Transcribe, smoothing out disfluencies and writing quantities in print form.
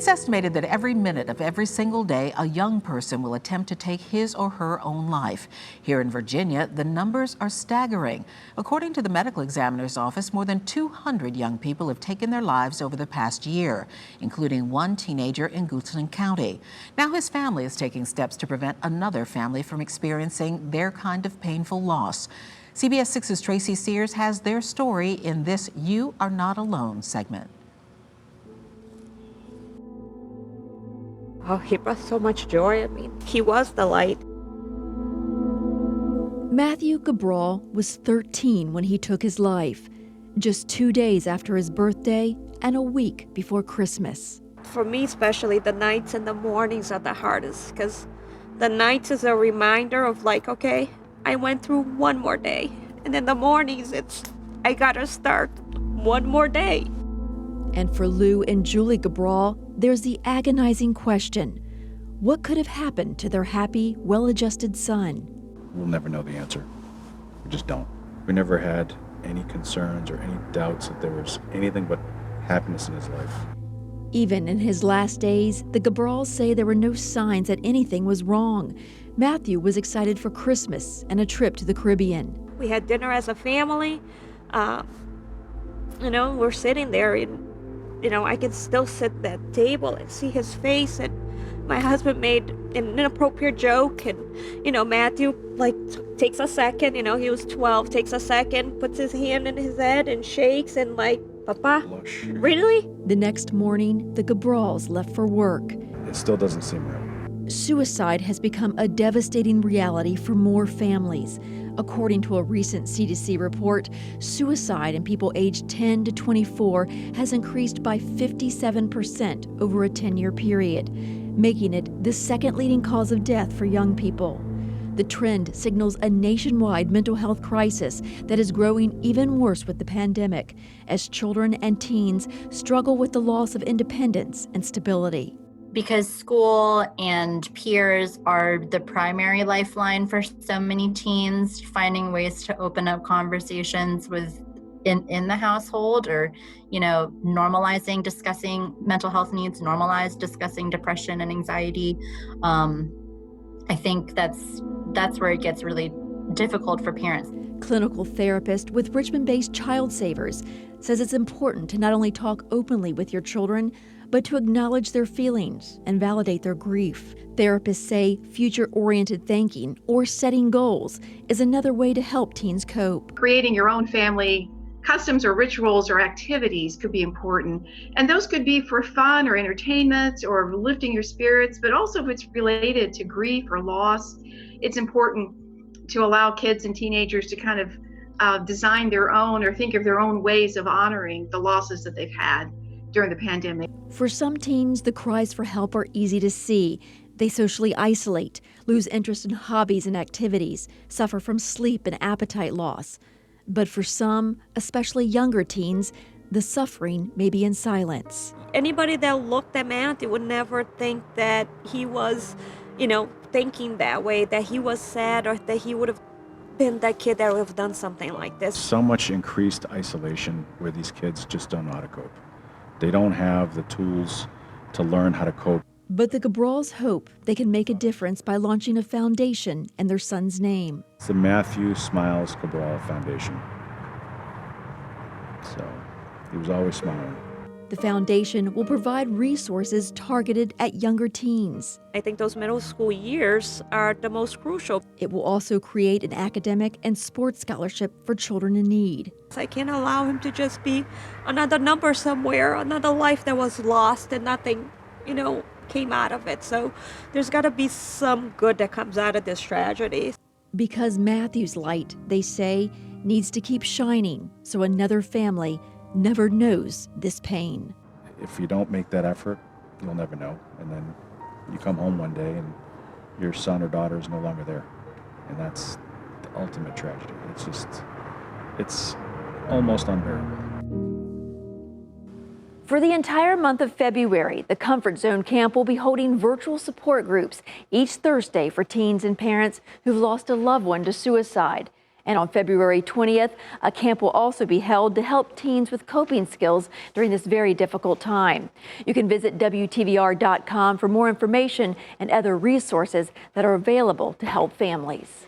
It's estimated that every minute of every single day, a young person will attempt to take his or her own life. Here in Virginia, the numbers are staggering. According to the medical examiner's office, more than 200 young people have taken their lives over the past year, including one teenager in Goochland County. Now his family is taking steps to prevent another family from experiencing their kind of painful loss. CBS 6's Tracy Sears has their story in this You Are Not Alone segment. Oh, he brought so much joy. I mean, he was the light. Matthew Cabral was 13 when he took his life, just 2 days after his birthday and a week before Christmas. For me, especially, the nights and the mornings are the hardest, because the nights is a reminder of like, okay, I went through one more day. And then the mornings, I gotta start one more day. And for Lou and Julie Cabral, there's the agonizing question: what could have happened to their happy, well-adjusted son? We'll never know the answer. We just don't. We never had any concerns or any doubts that there was anything but happiness in his life. Even in his last days, the Cabrals say there were no signs that anything was wrong. Matthew was excited for Christmas and a trip to the Caribbean. We had dinner as a family. We're sitting there and I can still sit at that table and see his face, and my husband made an inappropriate joke, and, Matthew, takes a second, he was 12, takes a second, puts his hand in his head and shakes and Papa, Blush. Really? The next morning, the Cabrals left for work. It still doesn't seem real. Suicide has become a devastating reality for more families. According to a recent CDC report, suicide in people aged 10 to 24 has increased by 57% over a 10-year period, making it the second leading cause of death for young people. The trend signals a nationwide mental health crisis that is growing even worse with the pandemic, as children and teens struggle with the loss of independence and stability. Because school and peers are the primary lifeline for so many teens, finding ways to open up conversations in the household, or normalizing discussing mental health needs, normalize discussing depression and anxiety. I think that's where it gets really difficult for parents. Clinical therapist with Richmond-based Child Savers says it's important to not only talk openly with your children, but to acknowledge their feelings and validate their grief. Therapists say future-oriented thinking or setting goals is another way to help teens cope. Creating your own family customs or rituals or activities could be important. And those could be for fun or entertainment or lifting your spirits, but also if it's related to grief or loss, it's important to allow kids and teenagers to kind of design their own or think of their own ways of honoring the losses that they've had during the pandemic. For some teens, the cries for help are easy to see. They socially isolate, lose interest in hobbies and activities, suffer from sleep and appetite loss. But for some, especially younger teens, the suffering may be in silence. Anybody that looked at Matthew would never think that he was, thinking that way, that he was sad, or that he would have been that kid that would have done something like this. So much increased isolation where these kids just don't know how to cope. They don't have the tools to learn how to cope. But the Cabrals hope they can make a difference by launching a foundation in their son's name. It's the Matthew Smiles Cabral Foundation. So he was always smiling. The foundation will provide resources targeted at younger teens. I think those middle school years are the most crucial. It will also create an academic and sports scholarship for children in need. I can't allow him to just be another number somewhere, another life that was lost and nothing, came out of it. So there's got to be some good that comes out of this tragedy. Because Matthew's light, they say, needs to keep shining so another family never knows this pain. If you don't make that effort, you'll never know. And then you come home one day and your son or daughter is no longer there. And that's the ultimate tragedy. It's almost unbearable. For the entire month of February, the Comfort Zone Camp will be holding virtual support groups each Thursday for teens and parents who've lost a loved one to suicide. And on February 20th, a camp will also be held to help teens with coping skills during this very difficult time. You can visit WTVR.com for more information and other resources that are available to help families.